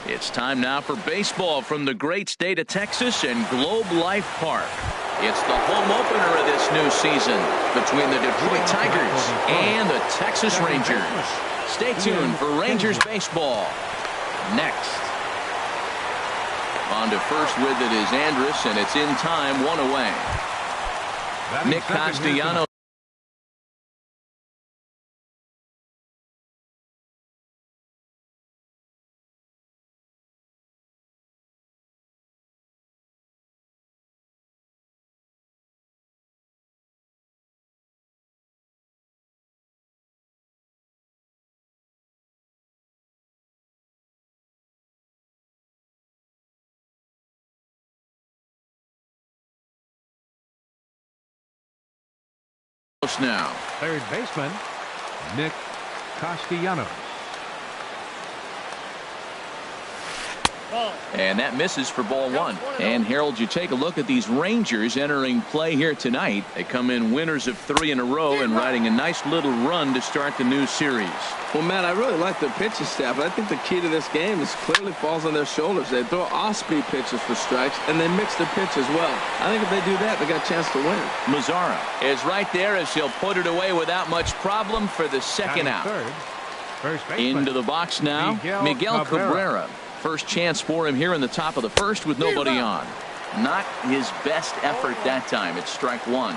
It's time now for baseball from the great state of Texas and Globe Life Park. It's the home opener of this new season between the Detroit Tigers and the Texas Rangers. Stay tuned for Rangers baseball next. On to first with it is Andrus, and it's in time, one away. Nick Castellanos. Now, third baseman Nick Castellanos. And that misses for ball one. And Harold, you take a look at these Rangers entering play here tonight. They come in winners of 3 in a row and riding a nice little run to start the new series. Well, Matt, I really like their pitching staff. I think the key to this game is clearly falls on their shoulders. They throw off-speed pitches for strikes, and they mix their pitch as well. I think if they do that, they got a chance to win. Mazara is right there as he'll put it away without much problem for the second out. First baseman. Into the box now, Miguel Cabrera. First chance for him here in the top of the first with nobody on. Not his best effort that time. It's strike one.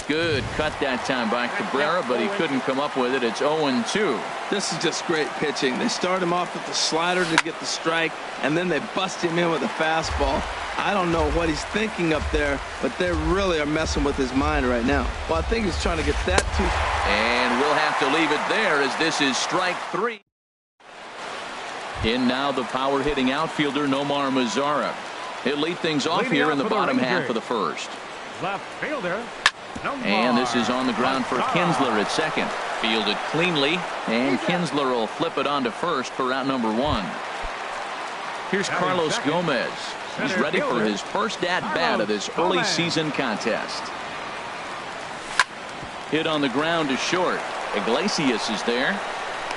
Good cut that time by Cabrera, but he couldn't come up with it. It's 0-2. This is just great pitching. They start him off with the slider to get the strike, and then they bust him in with a fastball. I don't know what he's thinking up there, but they really are messing with his mind right now. Well, I think he's trying to get that too. And we'll have to leave it there as this is strike 3. In now the power hitting outfielder Nomar Mazara. He'll lead things off here in the bottom half of the first. Left fielder. And this is on the ground for Kinsler at second. Fielded cleanly, and Kinsler will flip it on to first for out number 1. Here's Carlos Gomez. He's ready for his first at-bat of this early season contest. Hit on the ground to short. Iglesias is there.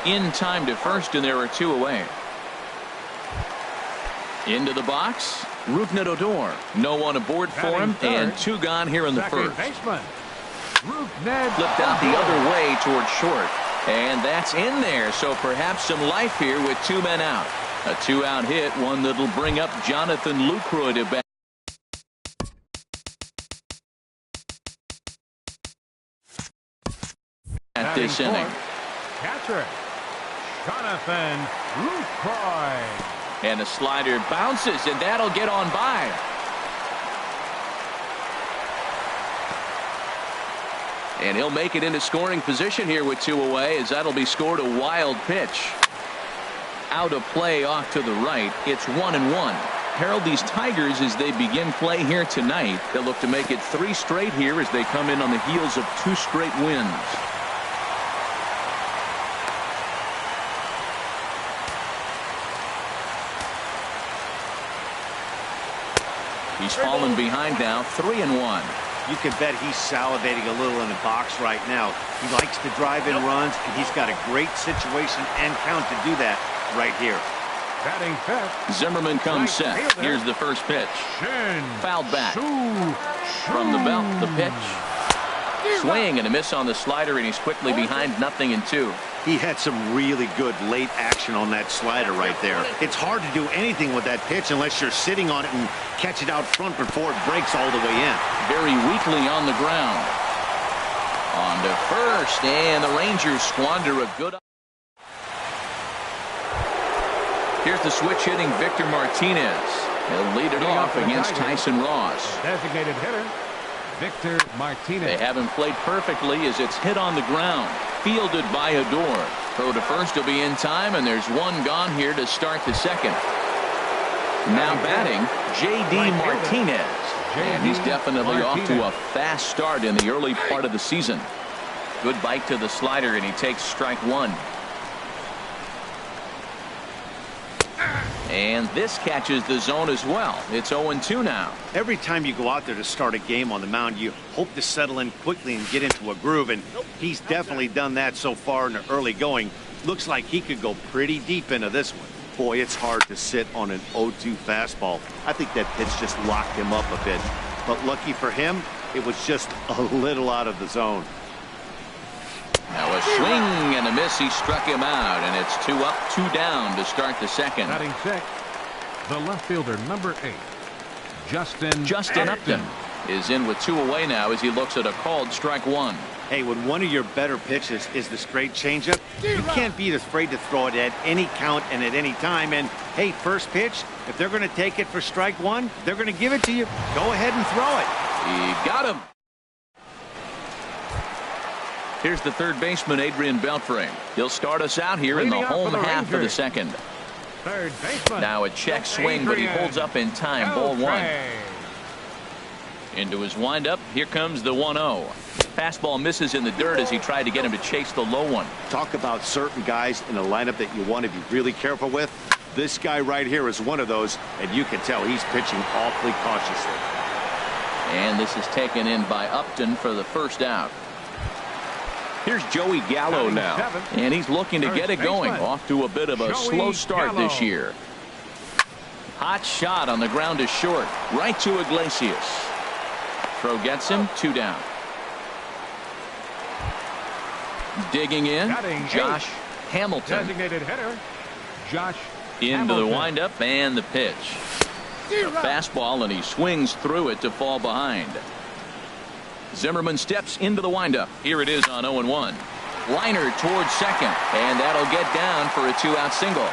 In time to first, and there are 2 away. Into the box, Rougned Odor. No one aboard for him, and 2 gone here in the first. Flipped out the other way towards short, and that's in there, so perhaps some life here with 2 men out. A 2-out hit, one that'll bring up Jonathan Lucroy to bat. At this inning. Catcher Jonathan Lucroy. And the slider bounces, and that'll get on by. And he'll make it into scoring position here with 2 away, as that'll be scored a wild pitch. Out of play off to the right. It's 1-1. Harold, these Tigers, as they begin play here tonight, they'll look to make it 3 straight here as they come in on the heels of 2 straight wins. He's fallen behind now, 3-1. You can bet he's salivating a little in the box right now. He likes to drive in runs, and he's got a great situation and count to do that right here. Batting fifth. Zimmerman comes set. Here's the first pitch. Fouled back. From the belt, the pitch. Swing and a miss on the slider, and he's quickly behind 0-2. He had some really good late action on that slider right there. It's hard to do anything with that pitch unless you're sitting on it and catch it out front before it breaks all the way in. Very weakly on the ground. On to first, and the Rangers squander a good. Here's the switch hitting Victor Martinez. He'll lead it off against Tyson Ross. Designated hitter Victor Martinez. They haven't played perfectly as it's hit on the ground. Fielded by Odor. Throw to first will be in time, and there's 1 gone here to start the second. Now batting, J.D. Martinez. And he's definitely off to a fast start in the early part of the season. Good bite to the slider, and he takes strike 1. And this catches the zone as well. It's 0-2 now. Every time you go out there to start a game on the mound, you hope to settle in quickly and get into a groove, and he's definitely done that so far in the early going. Looks like he could go pretty deep into this one. Boy, it's hard to sit on an 0-2 fastball. I think that pitch just locked him up a bit. But lucky for him, it was just a little out of the zone. Now a swing and a miss. He struck him out, and it's 2 up, 2 down to start the second. Batting sixth, the left fielder, number 8, Justin Upton is in with 2 away now as he looks at a called strike 1. Hey, when one of your better pitches is the straight changeup, you can't be afraid to throw it at any count and at any time. And, hey, first pitch, if they're going to take it for strike 1, they're going to give it to you. Go ahead and throw it. He got him. Here's the third baseman, Adrian Beltre. He'll start us out here in the home half of the second. third baseman. Now a check swing, but he holds up in time. Ball 1. Into his windup. Here comes the 1-0. Fastball misses in the dirt as he tried to get him to chase the low one. Talk about certain guys in a lineup that you want to be really careful with. This guy right here is one of those, and you can tell he's pitching awfully cautiously. And this is taken in by Upton for the first out. Here's Joey Gallo now, and he's looking to get it going. Off to a bit of a slow start this year. Hot shot on the ground is short, right to Iglesias. Throw gets him, 2 down. Digging in, Josh Hamilton. Designated hitter, Josh into Hamilton. the windup and the pitch. A fastball, and he swings through it to fall behind. Zimmerman steps into the windup. Here it is on 0-1. Liner towards second, and that'll get down for a 2-out single.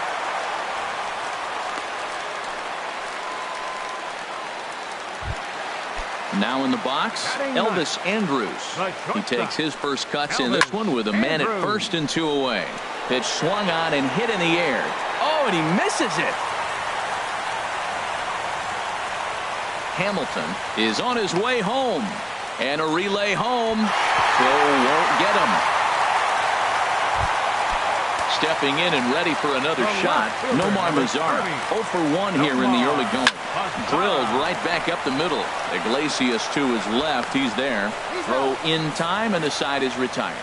Now in the box, Elvis Andrus. He takes his first cuts in this one with a man at first and 2 away. Pitch swung on and hit in the air. Oh, and he misses it. Hamilton is on his way home. And a relay home. Throw won't get him. Stepping in and ready for another shot, Nomar Mazara. 0 for 1 here in the early going. Drilled right back up the middle. Iglesias to his left. He's there. Throw in time, and the side is retired.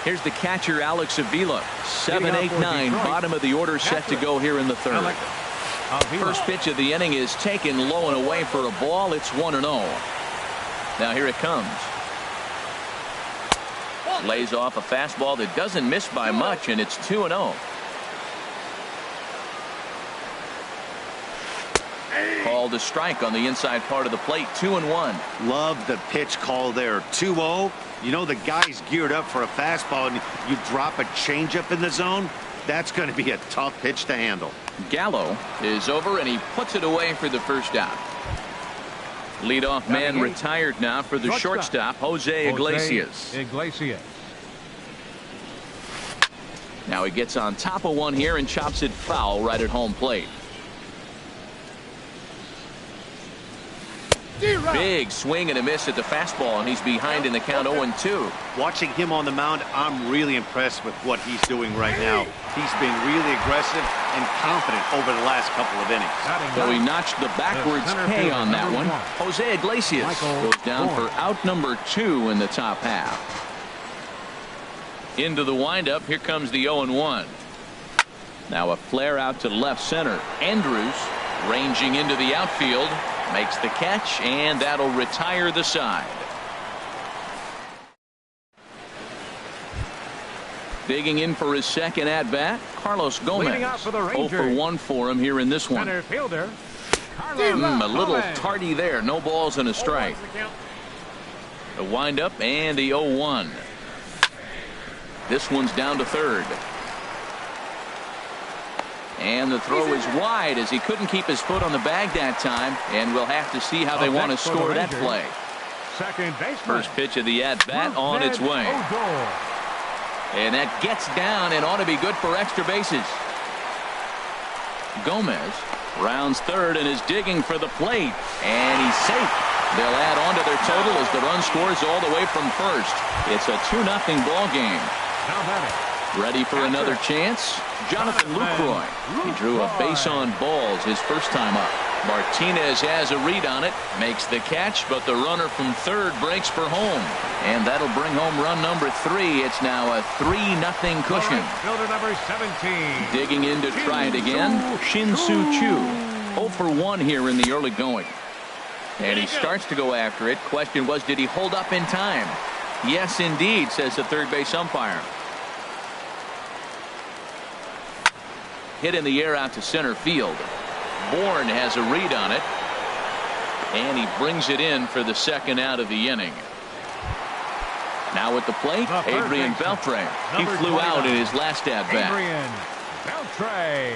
Here's the catcher, Alex Avila. 7-8-9, bottom of the order, set to go here in the third. First pitch of the inning is taken low and away for a ball. It's 1-0. Now here it comes. Lays off a fastball that doesn't miss by much, and it's 2-0. Called a strike on the inside part of the plate. 2-1. Love the pitch call there. 2-0. You know the guy's geared up for a fastball, and you drop a changeup in the zone. That's going to be a tough pitch to handle. Gallo is over, and he puts it away for the first out. Leadoff man retired now for the shortstop, Jose Iglesias. Now he gets on top of one here and chops it foul right at home plate. Big swing and a miss at the fastball, and he's behind in the count 0-2. Watching him on the mound, I'm really impressed with what he's doing right now. He's been really aggressive and confident over the last couple of innings. So he notched the backwards K on that one. Jose Iglesias goes down for out number 2 in the top half. Into the windup. Here comes the 0-1. Now a flare out to left center. Andrus ranging into the outfield. Makes the catch, and that'll retire the side. Digging in for his second at-bat, Carlos Gomez. 0 for 1 for him here in this one. Center fielder, A little tardy there. No balls and a strike. The windup and the 0-1. This one's down to third. And the throw is wide as he couldn't keep his foot on the bag that time, and we'll have to see how they want to score that play. First pitch of the at-bat on its way. And that gets down and ought to be good for extra bases. Gomez rounds third and is digging for the plate, and he's safe. They'll add on to their total as the run scores all the way from first. It's a 2-0 ball game. Ready for another chance? Jonathan Lucroy. He drew a base on balls his first time up. Martinez has a read on it, makes the catch, but the runner from third breaks for home. And that'll bring home run number 3. It's now a 3-0 cushion. Right fielder number 17. Digging in to try it again, Shin-Soo Choo. 0 for 1 here in the early going. And he starts to go after it. Question was, did he hold up in time? Yes, indeed, says the third base umpire. Hit in the air out to center field. Bourne has a read on it, and he brings it in for the second out of the inning. Now at the plate, Adrian Beltre. He flew out in his last at-bat. Adrian Beltre.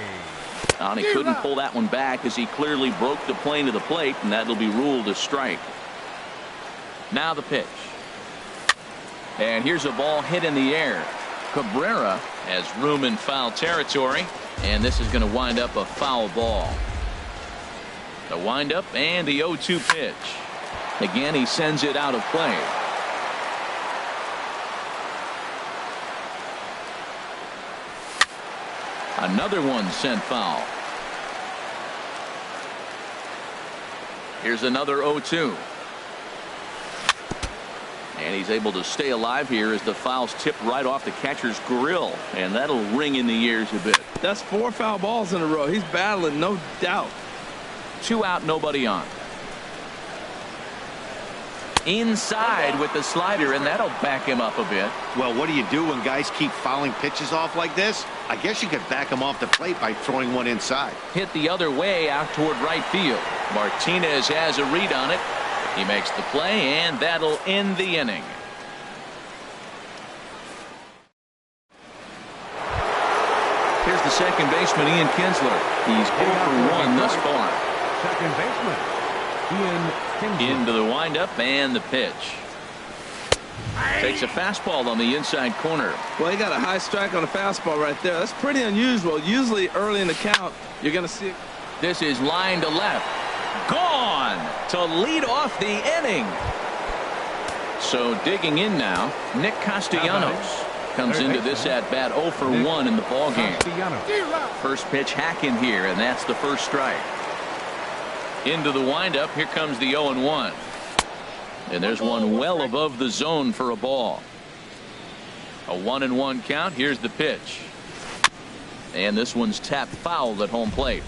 And he couldn't pull that one back as he clearly broke the plane of the plate, and that'll be ruled a strike. Now the pitch. And here's a ball hit in the air. Cabrera has room in foul territory, and this is going to wind up a foul ball. The windup and the 0-2 pitch. Again, he sends it out of play. Another one sent foul. Here's another 0-2. And he's able to stay alive here as the foul's tipped right off the catcher's grill, and that'll ring in the ears a bit. That's 4 foul balls in a row. He's battling, no doubt. 2 out, nobody on. Inside with the slider, and that'll back him up a bit. Well, what do you do when guys keep fouling pitches off like this? I guess you could back him off the plate by throwing one inside. Hit the other way out toward right field. Martinez has a read on it. He makes the play, and that'll end the inning. Here's the second baseman, Ian Kinsler. He's 0 for 1 thus far. Second baseman, Ian Kinsler. Into the windup and the pitch. Takes a fastball on the inside corner. Well, he got a high strike on a fastball right there. That's pretty unusual. Usually early in the count, you're going to see. This is line to left. Gone to lead off the inning. So digging in now, Nick Castellanos comes into this at bat 0 for 1 in the ball game. First pitch hack in here, and that's the first strike. Into the windup, here comes the 0-1. And there's one well above the zone for a ball. A 1-1 count. Here's the pitch. And this one's tapped foul at home plate.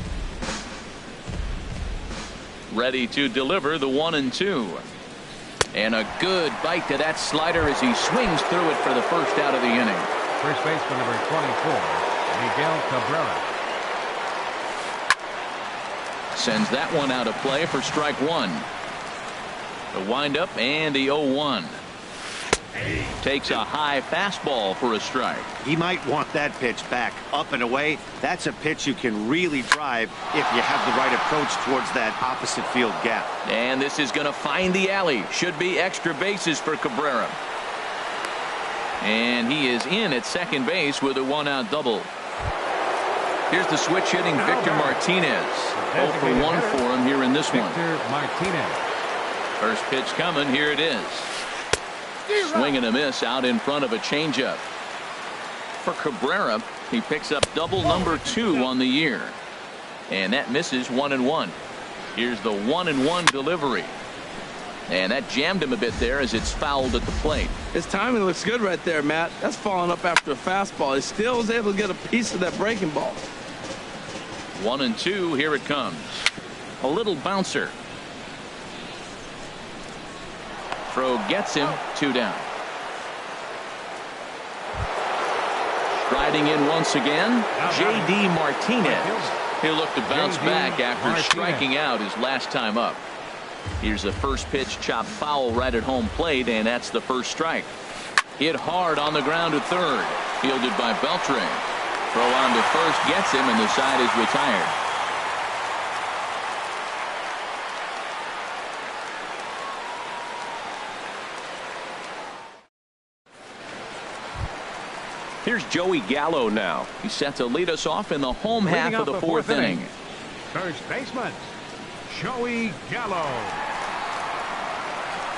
Ready to deliver the 1-2. And a good bite to that slider as he swings through it for the first out of the inning. First baseman number 24, Miguel Cabrera. Sends that one out of play for strike 1. The windup and the 0-1. Takes a high fastball for a strike. He might want that pitch back up and away. That's a pitch you can really drive if you have the right approach towards that opposite field gap. And this is going to find the alley. Should be extra bases for Cabrera. And he is in at second base with a 1-out double. Here's the switch hitting Victor Martinez. 0 for 1 for him here in this one. Victor Martinez. First pitch coming. Here it is. Swing and a miss out in front of a changeup. For Cabrera, he picks up double number 2 on the year. And that misses 1-1. Here's the 1-1 delivery. And that jammed him a bit there as it's fouled at the plate. His timing looks good right there, Matt. That's falling up after a fastball. He still was able to get a piece of that breaking ball. 1-2. Here it comes. A little bouncer. Throw gets him. 2 down. Striding in once again, J.D. Martinez. He'll look to bounce back after striking out his last time up. Here's a first pitch chop foul right at home plate, and that's the first strike. Hit hard on the ground to third. Fielded by Beltre. Throw on to first gets him, and the side is retired. Here's Joey Gallo now. He's set to lead us off in the home half of the fourth inning. First baseman, Joey Gallo.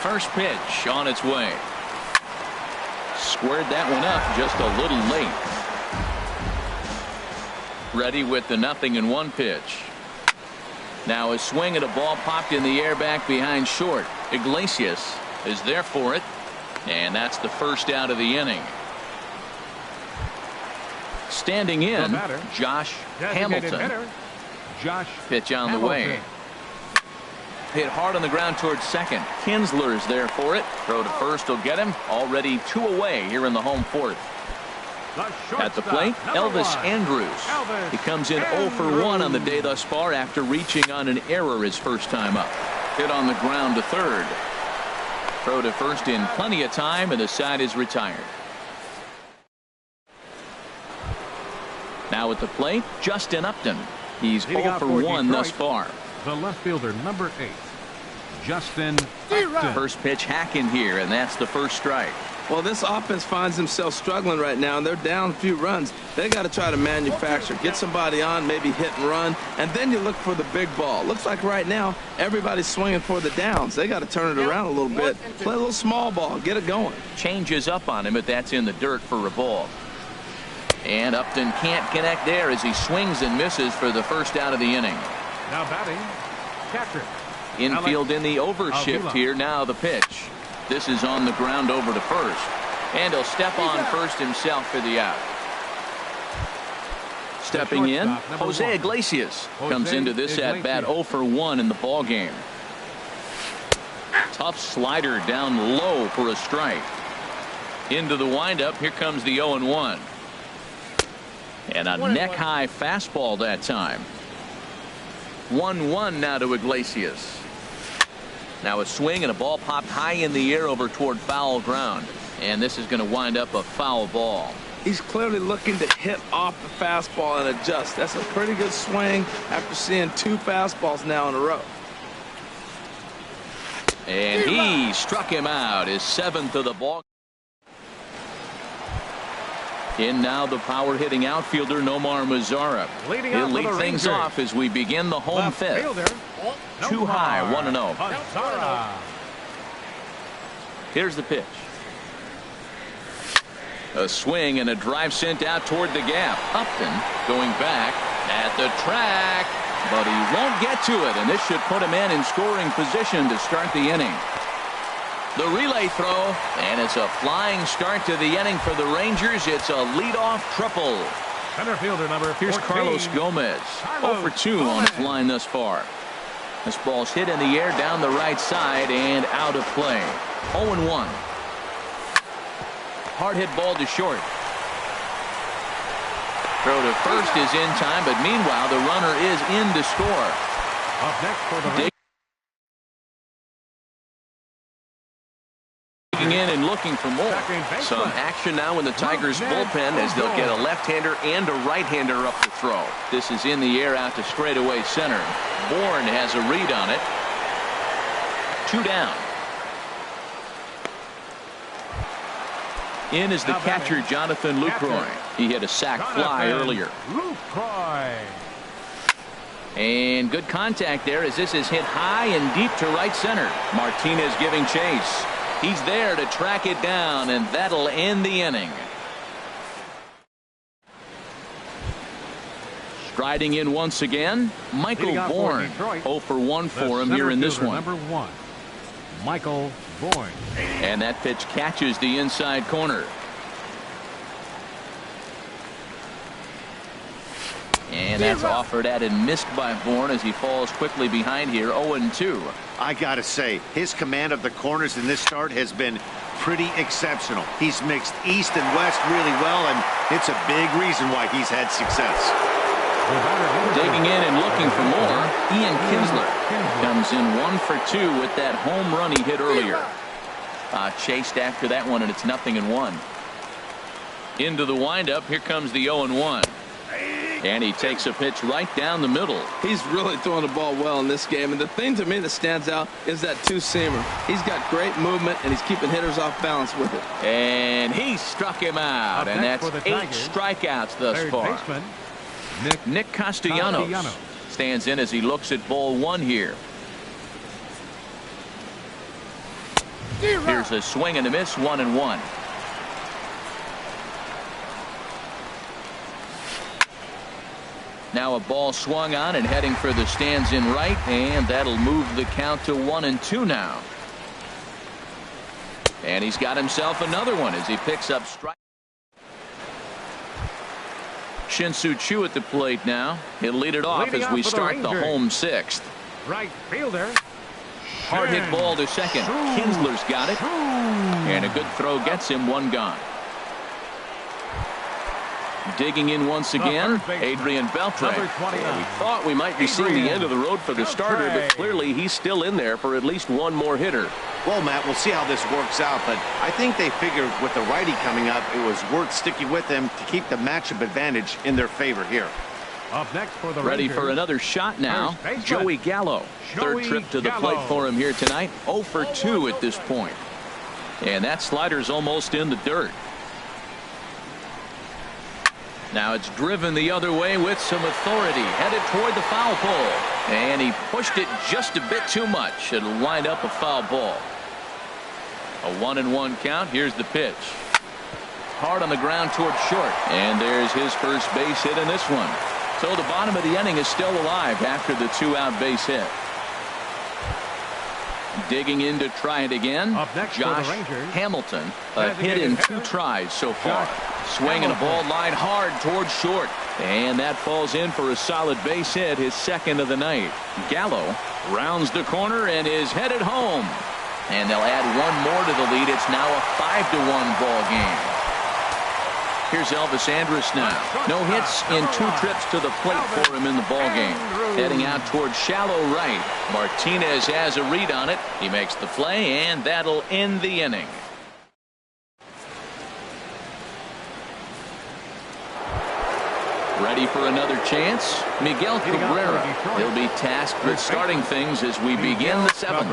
First pitch on its way. Squared that one up just a little late. Ready with the 0-1 pitch. Now a swing and a ball popped in the air back behind short. Iglesias is there for it, and that's the first out of the inning. Standing in, Josh Hamilton. Josh pitch on Hamilton. the way. Hit hard on the ground towards second. Kinsler's there for it. Throw to first will get him. Already 2 away here in the home fourth. At the plate, Elvis Andrus. He comes in 0 for 1 on the day thus far after reaching on an error his first time up. Hit on the ground to third. Throw to first in plenty of time, and the side is retired. Now at the plate, Justin Upton. He's 0 for 1 thus far. The left fielder, number 8, Justin Upton. First pitch hacking here, and that's the first strike. Well, this offense finds themselves struggling right now, and they're down a few runs. They got to try to manufacture, get somebody on, maybe hit and run, and then you look for the big ball. Looks like right now everybody's swinging for the downs. They got to turn it around a little bit, play a little small ball, get it going. Changes up on him, but that's in the dirt for a ball. And Upton can't connect there as he swings and misses for the first out of the inning. Now batting, catcher. Infield in the overshift here. Now the pitch. This is on the ground over to first. And he'll step on first himself for the out. Stepping in, Jose Iglesias comes into this at bat 0 for 1 in the ball game. Tough slider down low for a strike. Into the windup. Here comes the 0 and 1. And a neck high fastball that time. 1-1 now to Iglesias. Now a swing and a ball popped high in the air over toward foul ground. And this is going to wind up a foul ball. He's clearly looking to hit off the fastball and adjust. That's a pretty good swing after seeing 2 fastballs now in a row. And he struck him out, his 7th of the ball. In now the power hitting outfielder Nomar Mazara. He'll lead things off as we begin the home fifth. Too high, 1-0. Here's the pitch. A swing and a drive sent out toward the gap. Upton going back at the track, but he won't get to it, and this should put him in scoring position to start the inning. The relay throw, and it's a flying start to the inning for the Rangers. It's a leadoff triple. Center fielder number 14. Here's Carlos Gomez. 0 for 2 on his line thus far. This ball's hit in the air down the right side and out of play. 0 and 1. Hard hit ball to short. Throw to first is in time, but meanwhile the runner is in to score. Up next for the in and looking for more. Some action now in the Tigers bullpen as they'll get a left-hander and a right-hander up to throw. This is in the air out to straightaway center. Bourne has a read on it. 2 down. In is the catcher Jonathan Lucroy. He hit a sac fly earlier. Lucroy. And good contact there as this is hit high and deep to right center. Martinez giving chase. He's there to track it down, and that'll end the inning. Striding in once again, Michael Bourne. 0 for 1 for him here in this one. Number 1, Michael Bourne. And that pitch catches the inside corner. And that's offered at and missed by Bourne as he falls quickly behind here. 0 and 2. I gotta say, his command of the corners in this start has been pretty exceptional. He's mixed east and west really well, and it's a big reason why he's had success. Digging in and looking for more, Ian Kinsler comes in 1 for 2 with that home run he hit earlier. Chased after that one, and it's 0-1. Into the windup, here comes the 0 and 1. And he takes a pitch right down the middle. He's really throwing the ball well in this game. And the thing to me that stands out is that 2-seamer. He's got great movement, and he's keeping hitters off balance with it. And he struck him out. And that's 8 strikeouts thus far. Baseman, Nick Castellanos stands in as he looks at ball 1 here. Here's a swing and a miss, 1 and 1. Now a ball swung on and heading for the stands in right, and that'll move the count to 1-2 now. And he's got himself another one as he picks up strike. Shin-Soo Choo at the plate now. He'll lead it off as we start the home sixth. Right fielder. Hard hit ball to second. Kinsler's got it. And a good throw gets him one gone. Digging in once again, Adrian Beltre. We thought we might be seeing the end of the road for the starter, but clearly he's still in there for at least one more hitter. Well, Matt, we'll see how this works out, but I think they figured with the righty coming up, it was worth sticking with them to keep the matchup advantage in their favor here. Up next for the Ready Rangers, for another shot now. Joey Gallo. Third trip to the plate for him here tonight. 0 for 2 at this point. And that slider's almost in the dirt. Now it's driven the other way with some authority. Headed toward the foul pole. And he pushed it just a bit too much. It'll wind up a foul ball. A 1-1 count. Here's the pitch. Hard on the ground toward short. And there's his first base hit in this one. So the bottom of the inning is still alive after the 2-out base hit. Digging in to try it again. Up next Josh for the Rangers, Hamilton. A hit in 2 tries so far. Swinging a ball line hard towards short. And that falls in for a solid base hit, his second of the night. Gallo rounds the corner and is headed home. And they'll add one more to the lead. It's now a 5-1 ball game. Here's Elvis Andrus now. No hits in 2 trips to the plate for him in the ball game. Heading out towards shallow right. Martinez has a read on it. He makes the play, and that'll end the inning. Ready for another chance? Miguel Cabrera. He'll be tasked with starting things as we begin the 7th.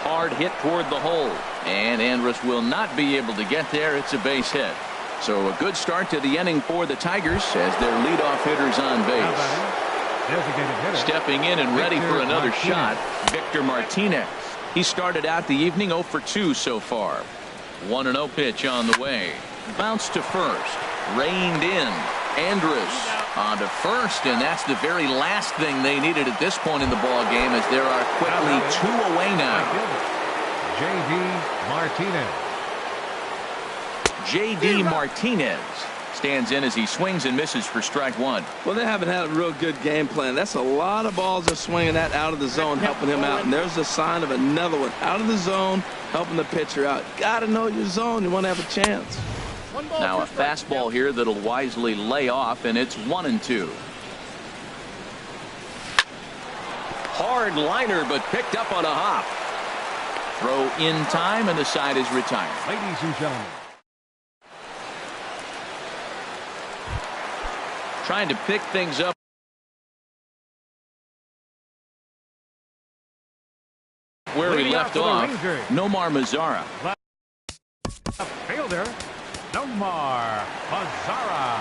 Hard hit toward the hole. And Andrus will not be able to get there. It's a base hit. So a good start to the inning for the Tigers as their leadoff hitter's on base. Stepping in and ready for another shot, Victor Martinez. He started out the evening 0 for 2 so far. 1-0 pitch on the way. Bounce to first. Reined in. Andrus on to first, and that's the very last thing they needed at this point in the ball game as there are quickly 2 away now. J.D. Martinez. J.D. Martinez stands in as he swings and misses for strike 1. Well, they haven't had a real good game plan. That's a lot of balls they're swinging at out of the zone, helping him out. And there's a sign of another one out of the zone, helping the pitcher out. Got to know your zone. You want to have a chance. Now a fastball here that'll wisely lay off, and it's 1-2. Hard liner, but picked up on a hop. Throw in time, and the side is retired. Ladies and gentlemen. Trying to pick things up where he left off. Nomar Mazara. Left fielder, Nomar Mazara.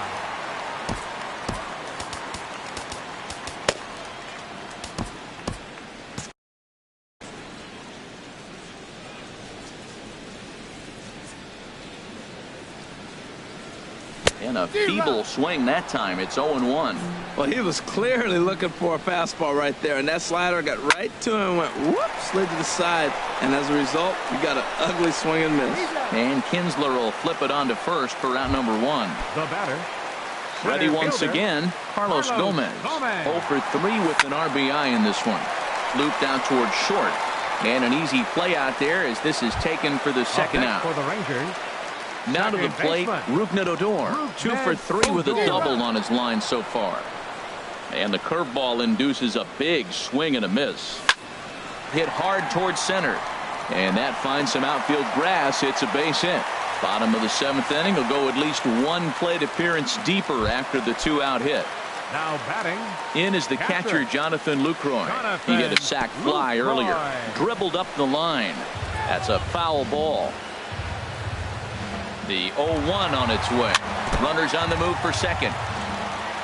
And a feeble swing that time. It's 0-1. Well, he was clearly looking for a fastball right there, and that slider got right to him and went whoop, slid to the side, and as a result, you got an ugly swing and miss. And Kinsler will flip it on to first for out number 1. The batter. Ready once again, Carlos Gomez. 0 for 3 with an RBI in this one. Looped out towards short. And an easy play out there as this is taken for the second out. For the Rangers. Now to the plate, Rougned Odor. 2 for 3 with a double on his line so far. And the curveball induces a big swing and a miss. Hit hard towards center. And that finds some outfield grass. It's a base hit. Bottom of the 7th inning will go at least 1 plate appearance deeper after the 2-out hit. Now batting. In is the catcher, Jonathan Lucroy. He hit a sac fly earlier. Dribbled up the line. That's a foul ball. The 0-1 on its way. Runners on the move for second.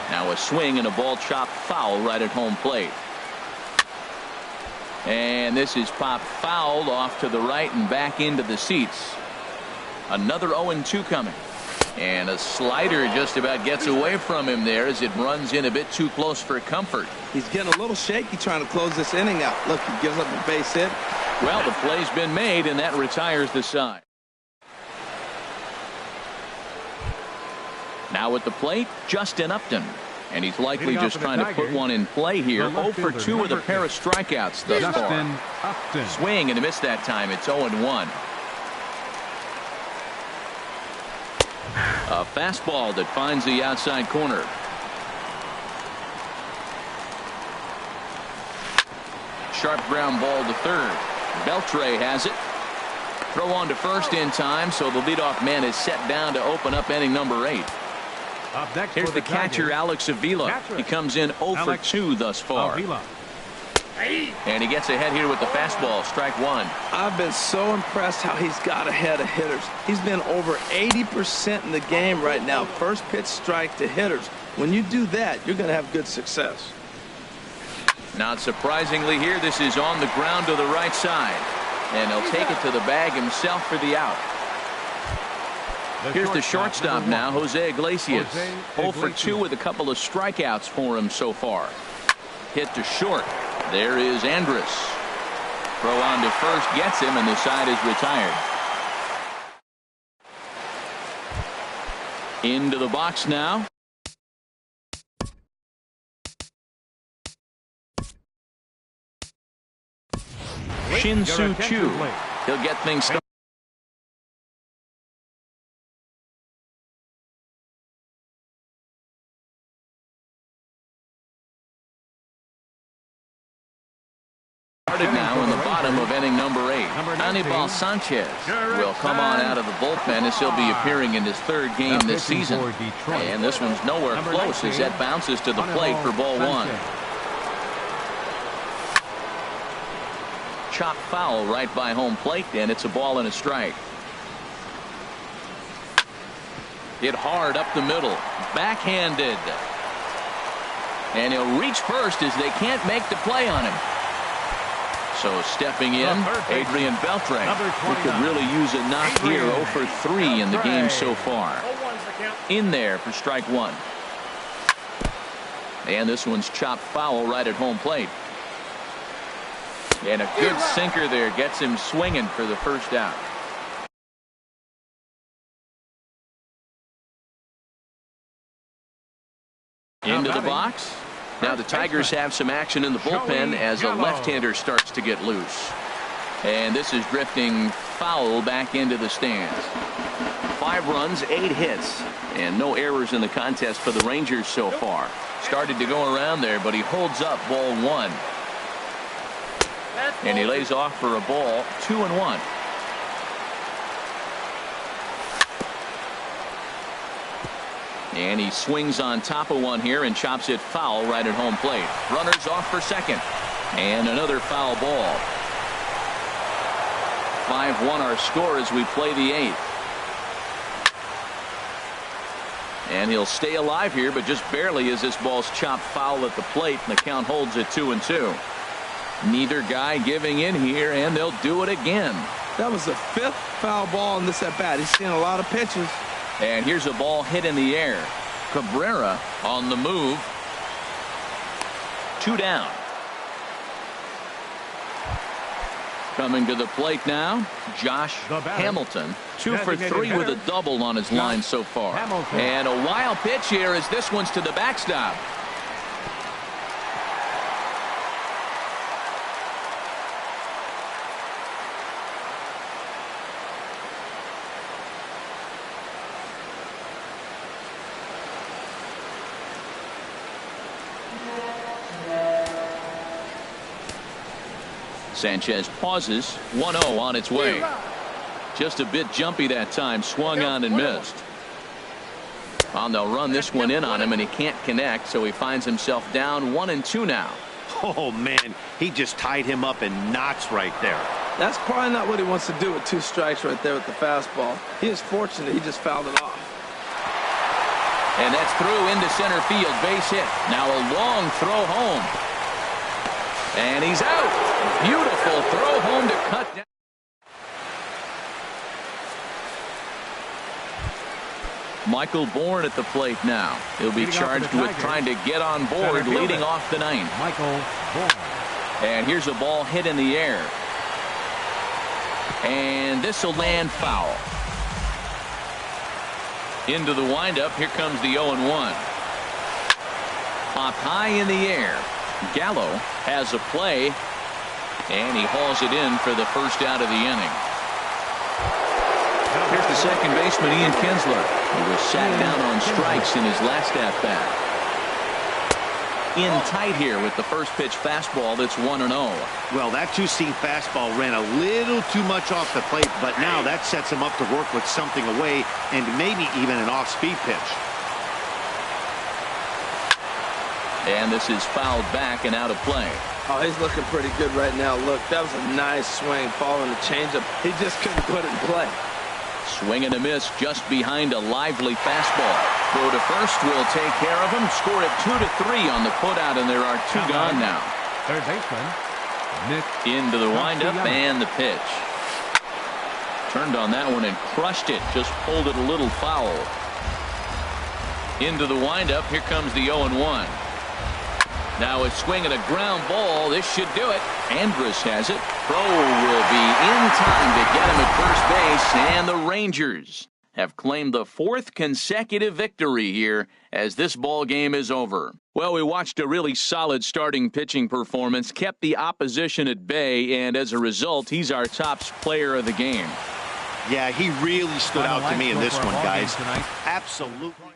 Now a swing and a ball chopped foul right at home plate. And this is popped fouled off to the right and back into the seats. Another 0-2 coming. And a slider just about gets away from him there as it runs in a bit too close for comfort. He's getting a little shaky trying to close this inning out. Look, he gives up a base hit. Well, the play's been made, and that retires the side. Now at the plate, Justin Upton. And he's likely just trying to put one in play here. 0 for 2 with a pair of strikeouts thus far. Upton. Swing and a miss that time. It's 0-1. A fastball that finds the outside corner. Sharp ground ball to third. Beltre has it. Throw on to first in time, so the leadoff man is set down to open up inning number 8. Here's the catcher, Alex Avila. He comes in 0 for 2 thus far. And he gets ahead here with the fastball. Strike one. I've been so impressed how he's got ahead of hitters. He's been over 80% in the game right now. First pitch strike to hitters. When you do that, you're going to have good success. Not surprisingly here, this is on the ground to the right side. And he'll take it to the bag himself for the out. Here's the shortstop now, Jose Iglesias. 0 for 2 with a couple of strikeouts for him so far. Hit to short. There is Andrus. Throw on to first gets him, and the side is retired. Into the box now. Shin-Soo Choo. He'll get things started. Now in the bottom of inning number 8. Anibal Sanchez will come on out of the bullpen as he'll be appearing in his 3rd game this season. And this one's nowhere close as that bounces to the plate for ball 1. Chop foul right by home plate, and it's a ball and a strike. Hit hard up the middle. Backhanded. And he'll reach first as they can't make the play on him. So stepping in, Adrian Beltre. He could really use a knock here. 0 for 3 in the game so far. In there for strike one. And this one's chopped foul right at home plate. And a good sinker there gets him swinging for the first out. Into the box. Now the Tigers have some action in the bullpen as a left-hander starts to get loose. And this is drifting foul back into the stands. 5 runs, 8 hits, and no errors in the contest for the Rangers so far. Started to go around there, but he holds up ball 1. And he lays off for a ball. 2-1. And he swings on top of one here and chops it foul right at home plate. Runners off for second. And another foul ball. 5-1 our score as we play the 8th. And he'll stay alive here, but just barely as this ball's chopped foul at the plate, and the count holds at 2-2. Neither guy giving in here, and they'll do it again. That was the 5th foul ball in this at bat. He's seen a lot of pitches. And here's a ball hit in the air. Cabrera on the move. 2 down. Coming to the plate now, Josh Hamilton. 2 for 3 with a double on his line so far. And a wild pitch here as this one's to the backstop. Sanchez pauses. 1-0 on its way. Just a bit jumpy that time. Swung on and missed. Well, they'll run this one in on him, and he can't connect, so he finds himself down 1-2 now. Oh, man. He just tied him up in knots right there. That's probably not what he wants to do with 2 strikes right there with the fastball. He is fortunate he just fouled it off. And that's through into center field. Base hit. Now a long throw home. And he's out. Beautiful throw home to cut down. Michael Bourne at the plate now. He'll be charged with trying to get on board, leading off the ninth. Michael Bourne. And here's a ball hit in the air. And this will land foul. Into the windup. Here comes the 0-1. Popped high in the air. Gallo has a play. And he hauls it in for the first out of the inning. Here's the second baseman, Ian Kinsler. He was sat down on strikes in his last at-bat. In tight here with the first pitch fastball that's 1-0. Well, that two-seam fastball ran a little too much off the plate, but now that sets him up to work with something away and maybe even an off-speed pitch. And this is fouled back and out of play. Oh, he's looking pretty good right now. Look, that was a nice swing following the changeup. He just couldn't put it in play. Swing and a miss just behind a lively fastball. Throw to first will take care of him. Score it 2-3 on the putout, and there are two gone now. Third baseman, Nick. Into the windup and the pitch. Turned on that one and crushed it. Just pulled it a little foul. Into the windup. Here comes the 0-1. Now a swing and a ground ball. This should do it. Andrus has it. Throw will be in time to get him at first base, and the Rangers have claimed the fourth consecutive victory here as this ball game is over. Well, we watched a really solid starting pitching performance, kept the opposition at bay, and as a result, he's our top player of the game. Yeah, he really stood out to me in this one, guys. Absolutely.